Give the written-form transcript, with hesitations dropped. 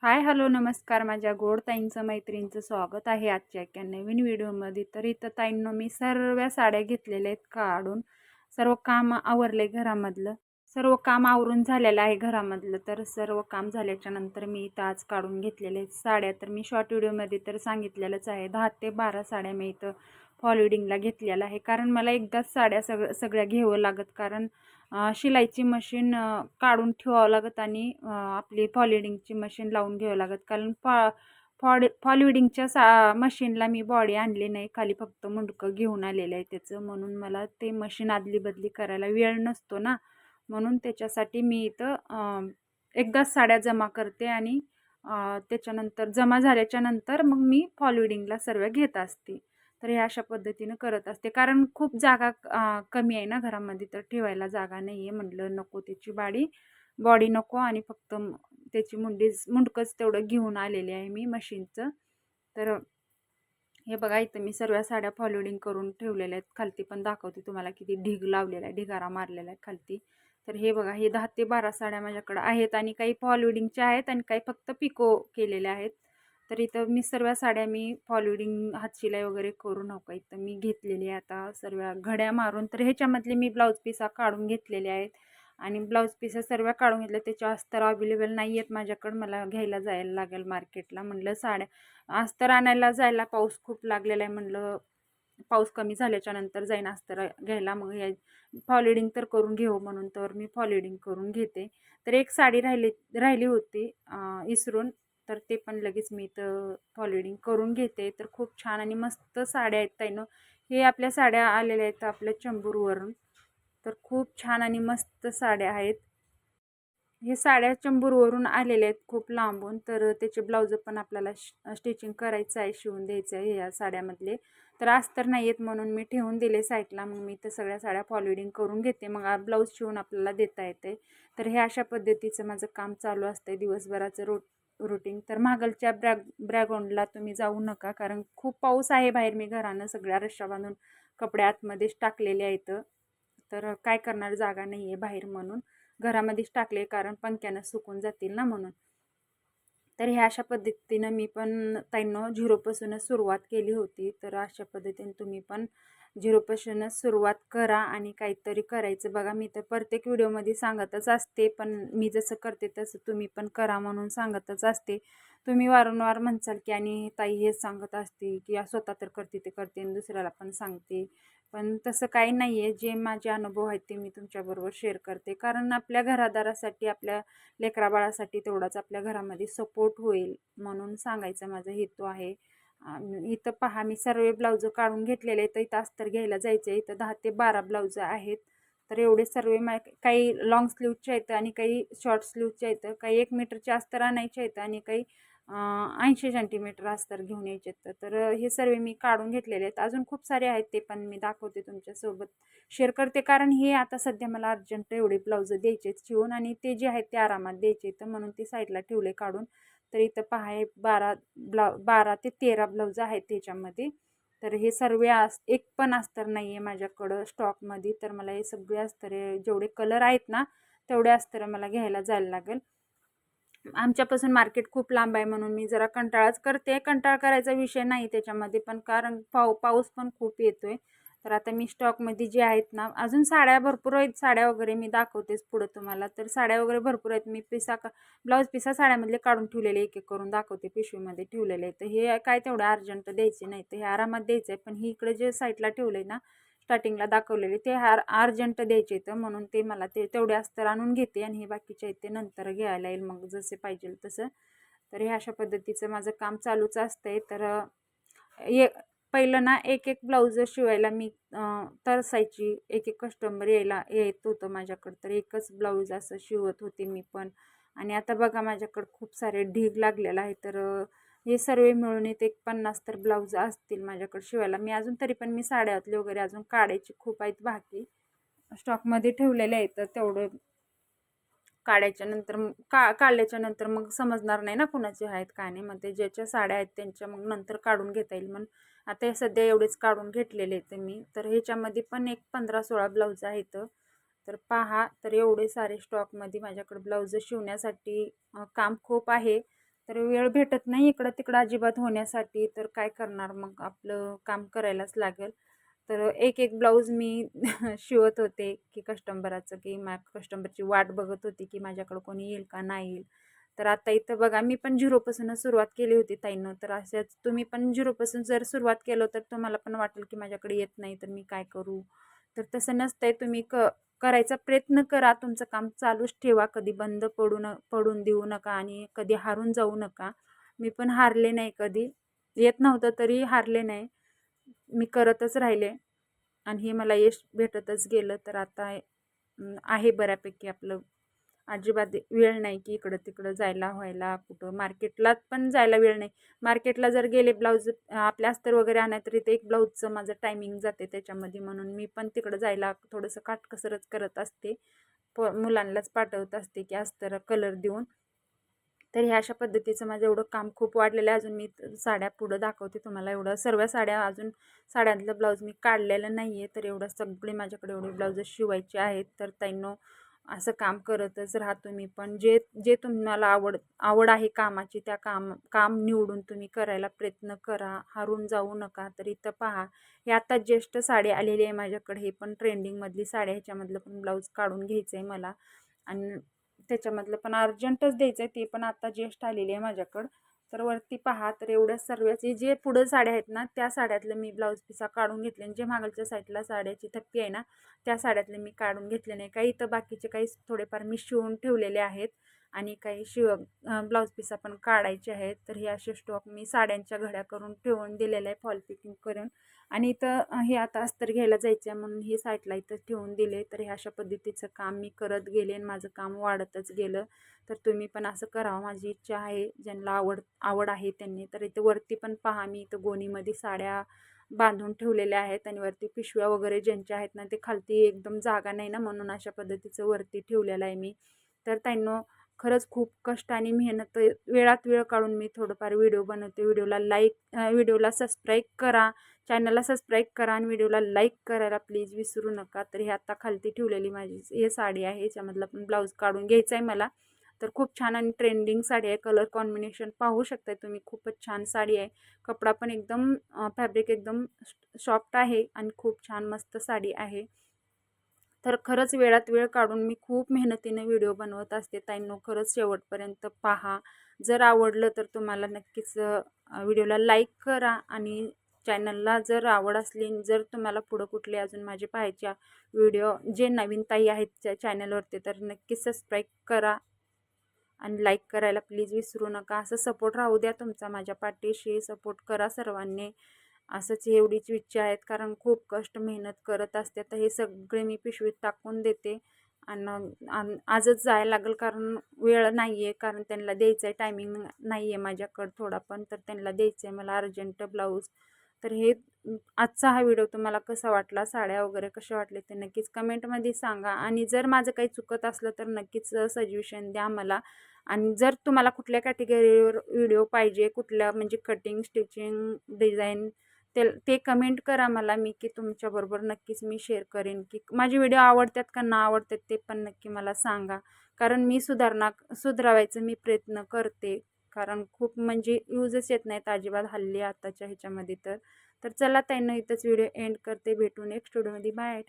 हाय, hello, नमस्कार. माझ्या गोड ताईंचं मैत्रिणींचं स्वागत आहे आजच्या एका नवीन व्हिडिओमध्ये. तर इथं ताईंनो मी सर्व साड्या घेतलेल्या आहेत काढून. सर्व काम आवरले घरामधलं. सर्व काम आवरून झालेलं आहे घरामधलं. तर सर्व काम झाल्याच्या नंतर मी इथं आज काढून घेतलेले आहेत साड्या. तर मी शॉर्ट व्हिडिओमध्ये तर सांगितलेलंच आहे, 10 ते 12 साड्या मी इथं फॉल वेडिंगला घेतलेल्या आहे. कारण मला एकदाच साड्या सगळ्या घ्यावं लागत. कारण शिलाईची मशीन काढून ठेवावं लागत आणि आपली फॉलिडिंगची मशीन लावून घ्यावं लागत. कारण फॉलिडिंगच्या मशीनला मी बॉडी आणली नाही, खाली फक्त मुंडकं घेऊन आलेलं आहे त्याचं. म्हणून मला ते मशीन आदली बदली करायला वेळ नसतो ना, म्हणून त्याच्यासाठी मी इथं एकदाच साड्या जमा करते आणि त्याच्यानंतर जमा झाल्याच्या नंतर मग मी फॉलिडिंगला सर्व घेत असते. तर हे अशा पद्धतीनं करत असते. कारण खूप जागा कमी आहे ना घरामध्ये, तर ठेवायला जागा नाही आहे. म्हटलं नको त्याची बॉडी नको आणि फक्त त्याची मुंडकंच तेवढं घेऊन आलेले आहे मी मशीनचं. तर हे बघा, इथं मी सर्व साड्या फॉलोडिंग करून ठेवलेल्या आहेत. खालती पण दाखवते तुम्हाला किती ढीग लावलेला आहे, ढिगारा मारलेला आहे खालती. तर हे बघा, हे 10 ते 12 साड्या माझ्याकडे आहेत आणि काही फॉलोडिंगच्या आहेत आणि काही फक्त पिको केलेल्या आहेत. तर इथं मी सर्व साड्या फॉलोडिंग हातशिलाई वगैरे करू नका इथं मी घेतलेली आहे आता सर्व घड्या मारून. तर ह्याच्यामधले मी ब्लाऊज पिसा काढून घेतलेले आहेत आणि ब्लाऊज पिसा सर्व काढून घेतल्या. त्याच्या अस्तर अवेलेबल नाही आहेत माझ्याकडं, मला घ्यायला जायला लागेल मार्केटला. म्हटलं साड्या अस्तर आणायला जायला, पाऊस खूप लागलेला आहे. म्हटलं पाऊस कमी झाल्याच्या नंतर जाईन अस्तर घ्यायला. मग हे फॉलिडिंग तर करून घेऊ म्हणून तर मी फॉलिडिंग करून घेते. तर एक साडी राहिली होती इसरून, तर ते पण लगेच मी इथं फॉलिडिंग करून घेते. तर खूप छान आणि मस्त साड्या आहेत ताईनो. हे आपल्या साड्या आलेल्या आहेत आपल्या चंबूरवरून. तर खूप छान आणि मस्त साड्या आहेत. हे साड्या चंबूरवरून आलेल्या आहेत खूप लांबून. तर त्याचे ब्लाऊज पण आपल्याला स्टिचिंग करायचं आहे, शिवून द्यायचं आहे या साड्यामधले. तर अस्तर नाही आहेत म्हणून मी ठेवून दिले साईडला. मग मी तर सगळ्या साड्या फॉलोडिंग करून घेते, मग ब्लाऊज शिवून आपल्याला देता येते. तर हे अशा पद्धतीचं माझं काम चालू असतं दिवसभराचं रुटीन. तर मागलच्या ब्रॅगॉन्डला तुम्ही जाऊ नका, कारण खूप पाऊस आहे बाहेर. मी घरानं सगळ्या रश्शा बांधून कपडे आतमध्येच टाकलेले आहेत. तर काय करणार, जागा नाही आहे बाहेर म्हणून घरामध्येच टाकले, कारण पंख्यानं सुकून जातील ना म्हणून. तर ह्या अशा पद्धतीनं मी पण ताईंनो झिरोपासूनच सुरुवात केली होती. तर अशा पद्धतीने तुम्ही पण झिरोपासूनच सुरुवात करा आणि काहीतरी करायचं. बघा, मी तर प्रत्येक व्हिडिओमध्ये सांगतच असते, पण मी जसं करते तसं तुम्ही पण करा म्हणून सांगतच असते. तुम्ही वारंवार म्हणसाल की आणि ताई हेच सांगत असते की स्वतः तर करते ते करते आणि दुसऱ्याला पण सांगते. पण तसं काही नाही आहे. जे माझे अनुभव आहेत ते मी तुमच्याबरोबर शेअर करते. कारण आपल्या घरादारासाठी, आपल्या लेकराबाळासाठी तेवढाच आपल्या घरामध्ये सपोर्ट होईल म्हणून सांगायचा माझा हेतू आहे. इथं पहा, मी सर्व ब्लाऊज काढून घेतलेले आहेत. इथं अस्तर घ्यायला जायचं आहे. इथं 10 ते 12 ब्लाऊज आहेत. तर एवढे सर्व काही लॉंग स्लीवचे आहेत आणि काही शॉर्ट स्लीवचे आहेत. काही 1 मीटरचे अस्तर आणायचे आहेत आणि काही 80 सेंटीमीटर अस्तर घेऊन यायचे आहेत. तर हे सर्व मी काढून घेतलेले आहेत. अजून खूप सारे आहेत, ते पण मी दाखवते तुमच्यासोबत शेअर करते. कारण हे आता सध्या मला अर्जंट एवढे ब्लाऊज द्यायचे आहेत शिवून आणि ते जे आहेत ते आरामात द्यायचे, तर म्हणून ते साईडला ठेवले काढून. तर इथं पहा, हे 12 ते 13 ब्लाऊज आहेत त्याच्यामध्ये. तर हे सर्व एक पण अस्तर नाही आहे माझ्याकडं स्टॉकमध्ये. तर मला हे सगळे अस्तर, जेवढे कलर आहेत ना तेवढे अस्तर मला घ्यायला जायला लागेल. आमच्यापासून मार्केट खूप लांब आहे म्हणून मी जरा कंटाळाच करते. कंटाळा करायचा विषय नाही त्याच्यामध्ये, पण कारण पाऊस पण खूप येतोय. तर आता मी स्टॉकमध्ये जे आहेत ना, अजून साड्या भरपूर आहेत. साड्या वगैरे मी दाखवतेच पुढं तुम्हाला. तर साड्या वगैरे भरपूर आहेत. मी ब्लाऊज पिसा साड्यामधले काढून ठेवलेले एक एक करून दाखवते, पिशवीमध्ये ठेवलेले आहे. तर हे काय तेवढं अर्जंट द्यायचे नाही, तर हे आरामात द्यायचं आहे. पण ही इकडे जे साईडला ठेवले ना, स्टार्टिंगला दाखवलेले ते अर्जंट द्यायचे, तर म्हणून ते मला तेवढे अस्तर आणून घेते आणि हे बाकीचे आहेत ते नंतर घ्यायला येईल मग जसे पाहिजे तसं. तर हे अशा पद्धतीचं माझं काम चालूच असतंय. तर पहिलं ना एक एक ब्लाऊज शिवायला मी तरसायची. एक एक कस्टमर येत होतं माझ्याकडं, तर एकच ब्लाऊज असं शिवत होते मी पण. आणि आता बघा, माझ्याकडं खूप सारे ढीग लागलेला आहे. तर हे सर्व मिळून एक 50 तर ब्लाऊज असतील माझ्याकडे शिवायला. मी अजून तरी पण मी साड्यातले वगैरे अजून काढायचे खूप आहेत बाकी, स्टॉकमध्ये ठेवलेले आहेत. तर तेवढं काढायच्या नंतर काढल्याच्या नंतर मग समजणार नाही ना कुणाचे आहेत काय नाही. मग ते ज्याच्या साड्या आहेत त्यांच्या मग नंतर काढून घेता येईल म्हणून आता हे सध्या एवढेच काढून घेतलेले आहेत मी. तर ह्याच्यामध्ये पण एक 15-16 ब्लाऊज आहेत. तर पहा, तर एवढे सारे स्टॉकमध्ये माझ्याकडे ब्लाऊज शिवण्यासाठी काम खूप आहे. तर वेळ भेटत नाही इकडं तिकडं अजिबात होण्यासाठी. तर काय करणार मग, आपलं काम करायलाच लागेल. तर एक एक ब्लाऊज मी शिवत होते की कस्टमराचं, की कस्टमरची वाट बघत होती की माझ्याकडं कोणी येईल का नाही येईल. तर आता इथं बघा, मी पण झिरोपासूनच सुरुवात केली होती ताईंनो. तर अशाच तुम्ही पण झिरोपासून जर सुरुवात केलं तर तुम्हाला पण वाटेल की माझ्याकडे येत नाही तर मी काय करू. तर तसं नसतंय. तुम्ही करायचा प्रयत्न करा, तुमचं काम चालूच ठेवा, कधी बंद पडून देऊ नका आणि कधी हारून जाऊ नका. मी पण हारले नाही कधी, येत नव्हतं तरी हारले नाही, मी करतच राहिले आणि हे मला यश भेटतच गेलं. तर आता आहे बऱ्यापैकी आपलं, अजिबात वेळ नाही की इकडं तिकडं जायला व्हायला, कुठं मार्केटला पण जायला वेळ नाही. मार्केटला जर गेले ब्लाऊज आपल्या अस्तर वगैरे आणा तरी ते एक ब्लाऊजचं माझं टायमिंग जाते त्याच्यामध्ये, म्हणून मी पण तिकडं जायला थोडंसं काटकसरच करत असते. मुलांनाच पाठवत असते की अस्तर कलर देऊन. तर ह्या अशा पद्धतीचं माझं एवढं काम खूप वाढलेलं आहे. अजून मी साड्या पुढं दाखवते तुम्हाला. एवढं सर्व साड्या अजून साड्यांतलं ब्लाऊज मी काढलेलं नाही आहे. तर एवढं सगळे माझ्याकडे एवढे ब्लाऊज शिवायचे आहेत. तर ताईंनो, असं काम करतच राहा तुम्ही पण. जे जे तुम्हाला आवड आहे कामाची, त्या काम निवडून तुम्ही करायला प्रयत्न करा, हारून जाऊ नका. तर इथं पहा, हे आता ज्येष्ठ साडी आलेली आहे माझ्याकडे, हे पण ट्रेंडिंगमधली साडी, ह्याच्यामधलं पण ब्लाऊज काढून घ्यायचं आहे मला आणि त्याच्यामधलं पण अर्जंटच द्यायचं आहे. ते पण आता ज्येष्ठ आलेली आहे माझ्याकडं. तर वरती पहा, तर एवढ्या सर्वचे जे पुढं साड्या आहेत ना, त्या साड्यातलं मी ब्लाऊज पिसा काढून घेतले आणि जे मागलच्या साईडला साड्याची थप्पी आहे ना, त्या साड्यातले मी काढून घेतले नाही. काही इथं बाकीचे काही थोडेफार मी शिवून ठेवलेले आहेत आणि काही ब्लाऊज पिसा पण काढायचे आहेत. तर हे असे स्टॉक मी साड्यांच्या घड्या करून ठेवून दिलेलं आहे, फॉल पिकिंग करून. आणि इथं हे आता अस्तर घ्यायला जायचं आहे म्हणून हे साईडला इथं ठेवून दिले. तर हे अशा पद्धतीचं काम मी करत गेले आणि माझं काम वाढतच गेलं. तर तुम्ही पण असं करावं, माझी इच्छा आहे. ज्यांना आवड आहे त्यांनी. तर इथं वरती पण पहा, मी इथं गोणीमध्ये साड्या बांधून ठेवलेल्या आहेत आणि वरती पिशव्या वगैरे ज्यांच्या आहेत ना, ते खालती एकदम जागा नाही ना, म्हणून अशा पद्धतीचं वरती ठेवलेलं आहे मी. तर त्यांना खरंच खूप कष्ट आणि मेहनत, वेळात वेळ काढून मी थोडंफार व्हिडिओ बनवते. व्हिडिओला सबस्क्राईब करा, चॅनलला सबस्क्राईब करा आणि व्हिडिओला लाईक करायला प्लीज विसरू नका. तर हे आता खालती ठेवलेली माझी हे साडी आहे, याच्यामधला पण ब्लाऊज काढून घ्यायचा आहे मला. तर खूप छान आणि ट्रेंडिंग साडी आहे. कलर कॉम्बिनेशन पाहू शकताय तुम्ही, खूपच छान साडी आहे. कपडा पण एकदम फॅब्रिक एकदम सॉफ्ट आहे आणि खूप छान मस्त साडी आहे. तर खरंच वेळात वेळ काढून मी खूप मेहनतीने व्हिडिओ बनवत असते. ताईंनो, खरंच शेवटपर्यंत पहा. जर आवडलं तर तुम्हाला नक्कीच व्हिडिओला लाईक करा आणि चॅनलला जर आवड असली, जर तुम्हाला पुढं कुठले अजून माझे पाहायच्या व्हिडिओ जे नवीन ताई आहेत त्या चॅनलवरती, तर नक्कीच सबस्क्राईब करा आणि लाईक करायला प्लीज विसरू नका. असं सपोर्ट राहू द्या तुमचा माझ्या पाठीशी, सपोर्ट करा सर्वांनी. असंच एवढीच इच्छा आहेत, कारण खूप कष्ट मेहनत करत असते. तर हे सगळे मी पिशवीत टाकून देते आणि आजच जायला लागेल, कारण वेळ नाही आहे, कारण त्यांना द्यायचं आहे, टायमिंग नाही आहे माझ्याकडं थोडा पण. तर त्यांना द्यायचं आहे मला अर्जंट ब्लाऊज. तर हे आजचा हा व्हिडिओ तुम्हाला कसा वाटला, साड्या वगैरे कशा वाटले ते नक्कीच कमेंटमध्ये सांगा. आणि जर माझं काही चुकत असलं तर नक्कीच सजेशन द्या मला. आणि जर तुम्हाला कुठल्या कॅटेगरीवर व्हिडिओ पाहिजे, कुठल्या म्हणजे कटिंग, स्टिचिंग, डिझाईन, ते कमेंट करा मला, मी की तुमच्याबरोबर नक्कीच मी शेअर करेन. की माझे व्हिडिओ आवडतात का ना आवडतात ते पण नक्की मला सांगा, कारण मी सुधारायचं मी प्रयत्न करते. कारण खूप म्हणजे यूजच येत नाहीत अजिबात हल्ली आताच्या ह्याच्यामध्ये. तर चला ताईंनो, इथंच व्हिडिओ एंड करते. भेटू नेक्स्ट व्हिडिओमध्ये. बाय.